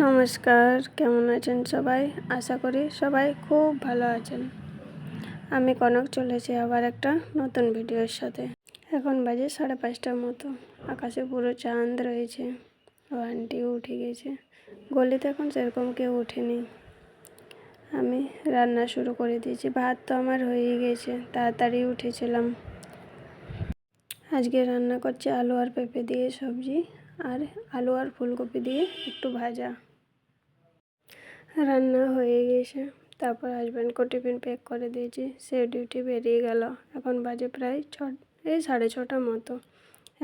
নমস্কার, কেমন আছেন সবাই? আশা করি সবাই খুব ভালো আছেন। আমি কনক চলেছি আবার একটা নতুন ভিডিওর সাথে। এখন বাজে 5:30টার মতো। আকাশে পুরো চাঁদ রয়েছে। ও আন্টিও উঠে গেছে। গলিতে এখন সেরকম কেউ ওঠেনি। আমি রান্না শুরু করে দিয়েছি। ভাত তো আমার হয়েই গেছে, তাড়াতাড়ি উঠেছিলাম। আজকে রান্না করছি আলু আর পেঁপে দিয়ে সবজি, আর আলু আর ফুলকপি দিয়ে একটু ভাজা। রান্না হয়ে গেছে। তারপর হাজব্যান্ডকে টিফিন প্যাক করে দিয়েছি, সে ডিউটি বেরিয়ে গেল। এখন বাজে প্রায় 6:30 মতো।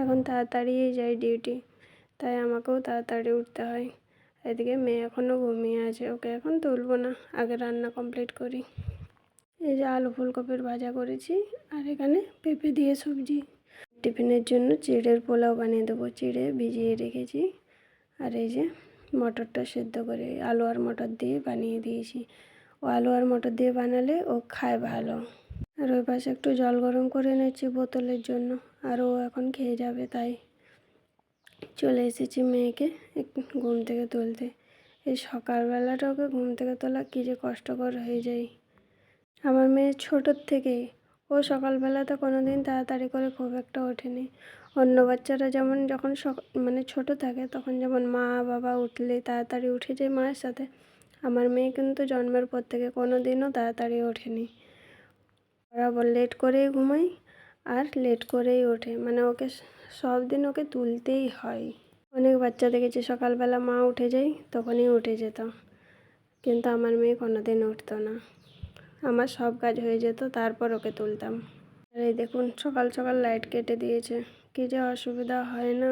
এখন তাড়াতাড়ি যাই ডিউটি, তাই আমাকেও তাড়াতাড়ি উঠতে হয়। এদিকে মেয়ে এখনও ঘুমিয়ে আছে, ওকে এখন তুলব না, আগে রান্না কমপ্লিট করি। এই যে আলু ফুলকপির ভাজা করেছি, আর এখানে পেঁপে দিয়ে সবজি। টিফিনের জন্য চিড়ের পোলাও বানিয়ে দেবো। চিড়ে ভিজিয়ে রেখেছি, আর এই যে মটরটা সেদ্ধ করে আলু আর মটর দিয়ে বানিয়ে দিয়েছি। ও আলু আর মটর দিয়ে বানালে ও খায় ভালো। আর ওই পাশে একটু জল গরম করে নিচ্ছি বোতলের জন্য, আর ও এখন খেয়ে যাবে, তাই চলে এসেছি মেয়েকে ঘুম থেকে তুলতে। এই সকালবেলাটা ওকে ঘুম থেকে তোলা কী যে কষ্টকর হয়ে যায়। আমার মেয়ে ছোটোর থেকেই, ও সকালবেলাতে কোনো দিন তাড়াতাড়ি করে খুব একটা ওঠেনি। অন্য বাচ্চারা যেমন যখন ছোটো থাকে তখন যেমন মা বাবা উঠলে তাড়াতাড়ি উঠে যায় মায়ের সাথে, আমার মেয়ে কিন্তু জন্মের পর থেকে কোনো দিনও তাড়াতাড়ি ওঠেনি। বরাবর লেট করেই ঘুমাই আর লেট করেই ওঠে, ওকে সব দিন ওকে তুলতেই হয়। অনেক বাচ্চা দেখেছি সকালবেলা মা উঠে যায় তখনই উঠে যেত, কিন্তু আমার মেয়ে কোনো দিন উঠতো না। আমার সব কাজ হয়ে যেত, তারপর ওকে তুলতাম। আর এই দেখুন সকাল সকাল লাইট কেটে দিয়েছে, কী যে অসুবিধা হয় না।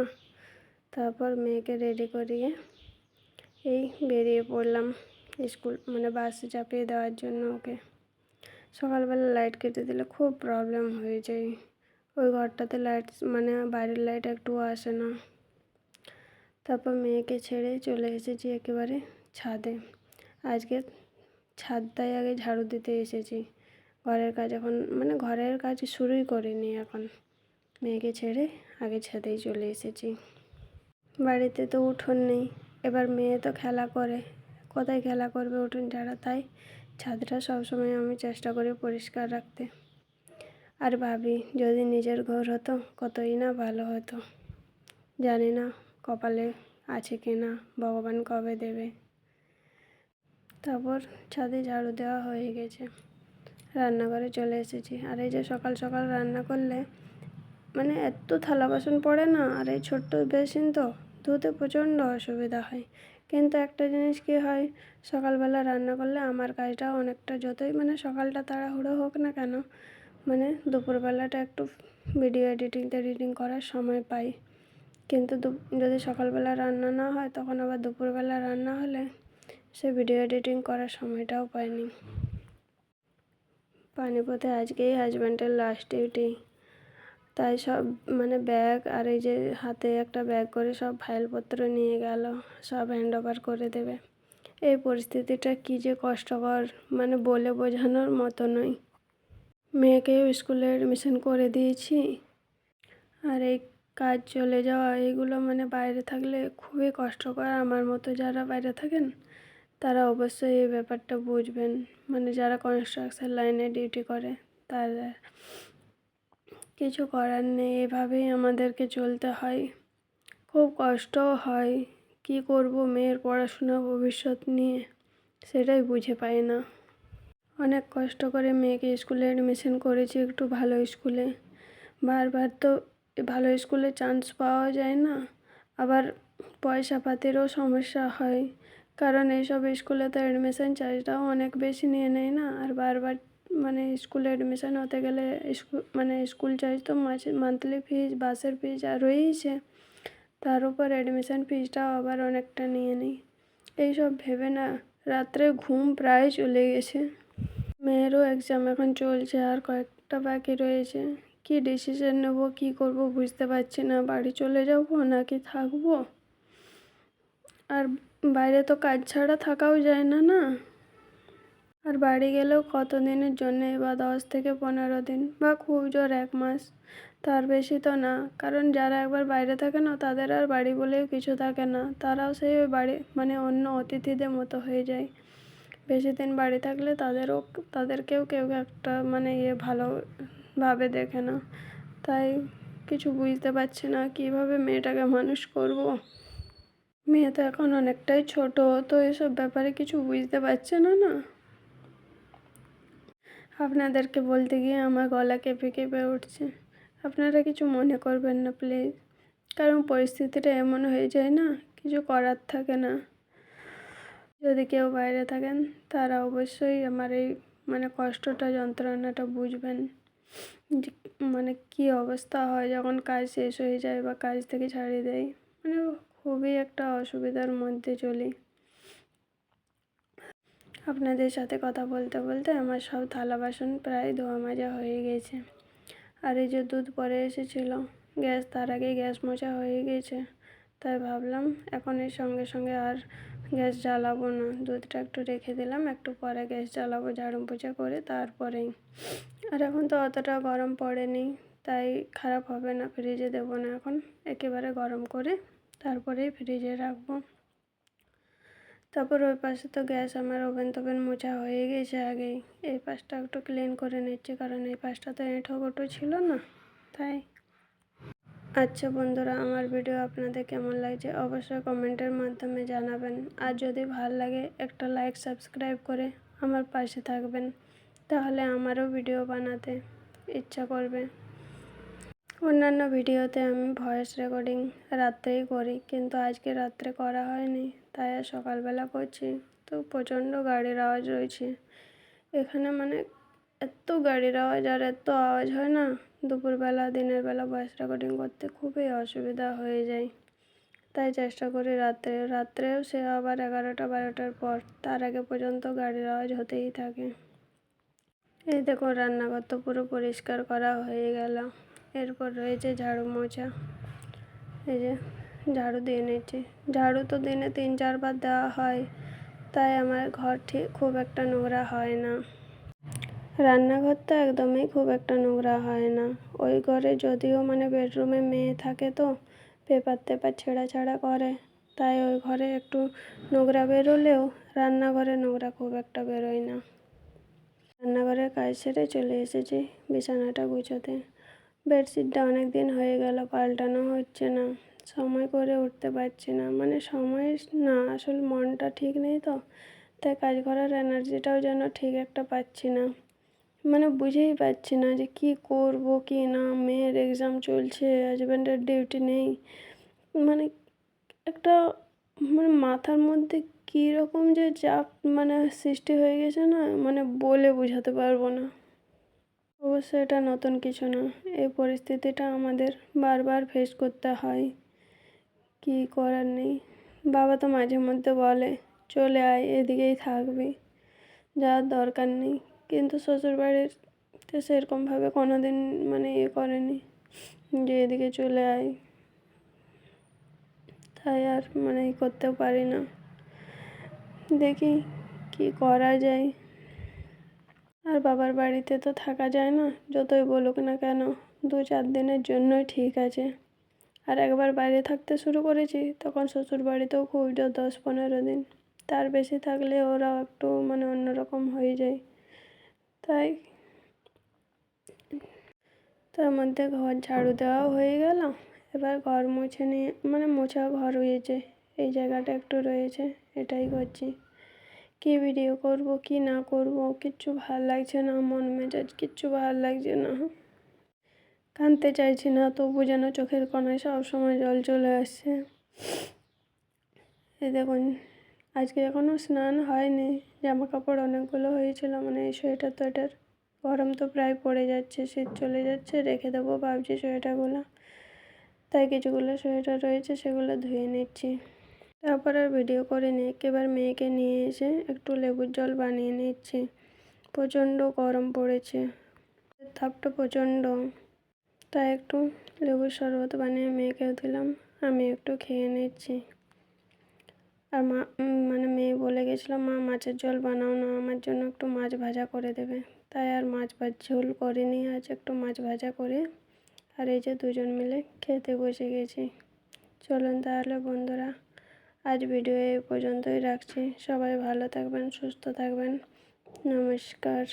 তারপর মেয়েকে রেডি করিয়ে এই বেরিয়ে পড়লাম স্কুল, বাসে চাপিয়ে দেওয়ার জন্য ওকে। সকালবেলা লাইট কেটে দিলে খুব প্রবলেম হয়ে যায়। ওই ঘরটাতে লাইট বাইরের লাইট একটুও আসে না। তারপর মেয়েকে ছেড়ে চলে এসেছি একেবারে ছাদে। আজকে ছাদটাই আগে ঝাড়ু দিতে এসেছি। ঘরের কাজ এখন ঘরের কাজ শুরুই করিনি এখন। মেয়েকে ছেড়ে আগে ছাদেই চলে এসেছি। বাড়িতে তো উঠোন নেই, এবার মেয়ে তো খেলা করে, কোথায় খেলা করবে উঠোন ছাড়া, তাই ছাদটা সবসময় আমি চেষ্টা করি পরিষ্কার রাখতে। আর ভাবি যদি নিজের ঘর হতো কতই না ভালো হতো। জানি না কপালে আছে কি না, ভগবান কবে দেবে। তারপর ছাদে ঝাড়ু দেওয়া হয়ে গেছে, রান্নাঘরে চলে এসেছি। আর এই যে সকাল সকাল রান্না করলে এত থালা বাসন পড়ে না, আর এই ছোট্ট বেসিন তো ধুতে প্রচণ্ড অসুবিধা হয়। কিন্তু একটা জিনিস কি হয়, সকালবেলা রান্না করলে আমার কাজটা অনেকটা যতই সকালটা তাড়াহুড়ো হোক না কেন, দুপুরবেলাটা একটু ভিডিও এডিটিং করার সময় পাই। কিন্তু যদি সকালবেলা রান্না না হয়, তখন আবার দুপুরবেলা রান্না হলে সে ভিডিও এডিটিং করার সময়টাও পাইনি। পানিপথে আজকেই হাজব্যান্ডের লাস্ট ডিউটি, তাই সব ব্যাগ আর এই যে হাতে একটা ব্যাগ করে সব ফাইলপত্র নিয়ে গেল, সব হ্যান্ড ওভার করে দেবে। এই পরিস্থিতিটা কী যে কষ্টকর, বলে বোঝানোর মতো নয়। মেয়েকেও স্কুলে অ্যাডমিশন করে দিয়েছি, আর এই কাজ চলে যাওয়া এইগুলো বাইরে থাকলে খুবই কষ্টকর। আমার মতো যারা বাইরে থাকেন তারা অবশ্যই এই ব্যাপারটা বুঝবেন, যারা কনস্ট্রাকশন লাইনে ডিউটি করে তারা। কিছু করার নেই, এভাবেই আমাদেরকে চলতে হয়। খুব কষ্টও হয়। কি করব মেয়ের পড়াশোনা ভবিষ্যৎ নিয়ে, সেটাই বুঝে পাই না। অনেক কষ্ট করে মেয়েকে স্কুলে অ্যাডমিশন করেছি, একটু ভালো স্কুলে। বারবার তো ভালো স্কুলে চান্স পাওয়া যায় না, আবার পয়সা পাতিরও সমস্যা হয়, কারণ এইসব স্কুলে তো অ্যাডমিশন চার্জটাও অনেক বেশি নিয়ে নেয় না। আর বারবার স্কুলে অ্যাডমিশন হতে গেলে স্কুল চার্জ তো মান্থলি ফিজ, বাসের ফিজ আর রয়েইছে, তার উপর অ্যাডমিশন ফিজটাও আবার অনেকটা নিয়ে নেই। এইসব ভেবে না রাত্রে ঘুম প্রায় চলে গেছে। মেয়েরও এক্সাম এখন চলছে, আর কয়েকটা বাকি রয়েছে। কি ডিসিশন নেব, কি করব বুঝতে পারছি না। বাড়ি চলে যাব নাকি থাকবো। আর বাইরে তো কাজ ছাড়া থাকাও যায় না না। আর বাড়ি গেলেও কত দিনের জন্যে, বা 10 থেকে 15 দিন, বা খুব জোর 1 মাস, তার বেশি তো না, কারণ যারা একবার বাইরে থাকে না তাদের আর বাড়ি বলেও কিছু থাকে না, তারাও সেই ওই বাড়ি মানে অন্য অতিথিদের মতো হয়ে যায়। বেশি দিন বাড়ি থাকলে তাদেরকেও কেউ একটা মানে ভালোভাবে দেখে না। তাই কিছু বুঝতে পারছি না কীভাবে মেয়েটাকে মানুষ করব। মেয়ে তো এখন অনেকটাই ছোট, তো এসব ব্যাপারে কিছু বুঝতে পারছে না। আপনাদেরকে বলতে গিয়ে আমার গলা কেঁপে কেঁপে উঠছে, আপনারা কিছু মনে করবেন না প্লিজ, কারণ পরিস্থিতিটা এমন হয়ে যায় না, কিছু করার থাকে না। যদি কেউ বাইরে থাকেন তারা অবশ্যই আমার এই মানে কষ্টটা যন্ত্রণাটা বুঝবেন, যে মানে কী অবস্থা হয় যখন কাজ শেষ হয়ে যায় বা কাজ থেকে ছাড়িয়ে দেয়। মানে খুবই একটা অসুবিধার মধ্যে চলি। আপনাদের সাথে কথা বলতে বলতে আমার সব থালা বাসন প্রায় ধোয়া মাজা হয়ে গেছে। আর এই যে দুধ পরে এসেছিলো গ্যাস, তার আগেই গ্যাস মোছা হয়ে গেছে। তাই ভাবলাম এখন এর সঙ্গে সঙ্গে আর গ্যাস জ্বালাবো না, দুধটা একটু রেখে দিলাম, একটু পরে গ্যাস জ্বালাবো ঝাড়ু পোছা করে তারপরেই। আর এখন তো অতটা গরম পড়েনি, তাই খারাপ হবে না, ফ্রিজে দেবো না, এখন একেবারে গরম করে তারপরেই ফ্রিজে রাখবো। তারপর ওই পাশে তো গ্যাস আমার ওভেন টোভেন মোছা হয়ে গেছে আগেই। এই পাশটা একটু ক্লিন করে নিচ্ছি, কারণ এই পাশটা তো এঁঠো গোটো ছিল না, তাই। আচ্ছা বন্ধুরা, আমার ভিডিও আপনাদের কেমন লাগছে অবশ্যই কমেন্টের মাধ্যমে জানাবেন। আর যদি ভালো লাগে একটা লাইক সাবস্ক্রাইব করে আমার পাশে থাকবেন, তাহলে আমারও ভিডিও বানাতে ইচ্ছা করবে। অন্যান্য ভিডিওতে আমি ভয়েস রেকর্ডিং রাত্রেই করি, কিন্তু আজকে রাত্রে করা হয়নি, তাই আর সকালবেলা করছি। তো প্রচণ্ড গাড়ির আওয়াজ রয়েছে এখানে, মানে এত গাড়ির আওয়াজ আর এত আওয়াজ হয় না, দুপুরবেলা দিনের বেলা ভয়েস রেকর্ডিং করতে খুবই অসুবিধা হয়ে যায়। তাই চেষ্টা করি রাত্রেও সে আবার 11টা-12টার পর, তার আগে পর্যন্ত গাড়ির আওয়াজ হতেই থাকে। এই দেখো রান্নাঘর তো পুরো পরিষ্কার করা হয়ে গেল, এরপর রয়েছে ঝাড়ু মোছা। এই যে ঝাড়ু দিয়ে নিচ্ছি, ঝাড়ু তো দিনে 3-4 বার দেওয়া হয়, তাই আমার ঘর ঠিক খুব একটা নোংরা হয় না। রান্নাঘর তো একদমই খুব একটা নোংরা হয় না। ওই ঘরে যদিও মানে বেডরুমে মেয়ে থাকে, তো পেপার টেপার ছেঁড়া করে, তাই ওই ঘরে একটু নোংরা বেরোলেও রান্নাঘরে নোংরা খুব একটা বেরোয় না। রান্নাঘরের কাজ সেরে চলে এসেছি বিছানাটা গুছোতে। বেডশিটটা অনেক দিন হয়ে গেল পাল্টানো হচ্ছে না, সময় করে উঠতে পারছি না, মানে সময় না, আসলে মনটা ঠিক নেই তো, তাই কাজ করার এনার্জিটাও যেন ঠিক একটা পাচ্ছি না। মানে বুঝেই পাচ্ছি না যে কী করব কি না, মেয়ের এক্সাম চলছে, হাজব্যান্ডের ডিউটি নেই, মানে একটা মানে মাথার মধ্যে কী রকম যে চাপ মানে সৃষ্টি হয়ে গেছে না, মানে বলে বোঝাতে পারবো না। অবশ্য এটা নতুন কিছু না, এই পরিস্থিতিটা আমাদের বারবার ফেস করতে হয়, কী করার নেই। বাবা তো মাঝে মধ্যে বলে চলে আয়, এদিকেই থাকবি, যাওয়ার দরকার নেই, কিন্তু শ্বশুরবাড়িতে সেরকমভাবে কোনো দিন মানে করেনি যে এদিকে চলে আয়, তাই আর মানে করতেও পারি না। দেখি কি করা যায়। আর বাবার বাড়িতে তো থাকা যায় না, যতই বলুক না কেন, 2-4 দিনের জন্যই ঠিক আছে। আর একবার বাইরে থাকতে শুরু করেছি তখন শ্বশুর বাড়িতেও খুব জোর 10-15 দিন, তার বেশি থাকলে ওরাও একটু মানে অন্যরকম হয়ে যায়। তাই তার মধ্যে ঘর ঝাড়ু দেওয়াও হয়ে গেল, এবার ঘর মুছে নিয়ে মানে মোছা ঘর হয়েছে, এই জায়গাটা একটু রয়েছে, এটাই করছি। কী ভিডিও করব কি না করব কিচ্ছু ভাল লাগছে না, মন মেজাজ কিচ্ছু ভাল লাগছে না, কাঁদতে চাইছি না, তবু যেন চোখের কোণায় সবসময় জল চলে আসছে। এই দেখুন আজকে এখনও স্নান হয়নি, জামা কাপড় অনেকগুলো হয়েছিল, মানে এই সোয়েটার টোয়েটার, গরম তো প্রায় পড়ে যাচ্ছে, শীত চলে যাচ্ছে, রেখে দেবো ভাবছি সোয়েটারগুলো, তাই কিছুগুলো সোয়েটার রয়েছে সেগুলো ধুয়ে নিচ্ছি। তারপর আর ভিডিও করিনি, একেবারে মেয়েকে নিয়ে এসে একটু লেবুর জল বানিয়ে নিচ্ছি, প্রচণ্ড গরম পড়েছে, তাপটা প্রচণ্ড, তাই একটু লেবুর শরবত বানিয়ে মেয়েকেও দিলাম, আমি একটু খেয়ে নিচ্ছি। আর মানে মেয়ে বলে গেছিলো মা মাছের ঝোল বানাও না, আমার জন্য একটু মাছ ভাজা করে দেবে, তাই আর মাছ ঝোল করিনি, আজ একটু মাছ ভাজা করে আর এই যে দুজন মিলে খেতে বসে গেছি। চলুন তাহলে বন্ধুরা, আজ ভিডিও এই পর্যন্তই রাখছি। সবাই ভালো থাকবেন, সুস্থ থাকবেন। নমস্কার।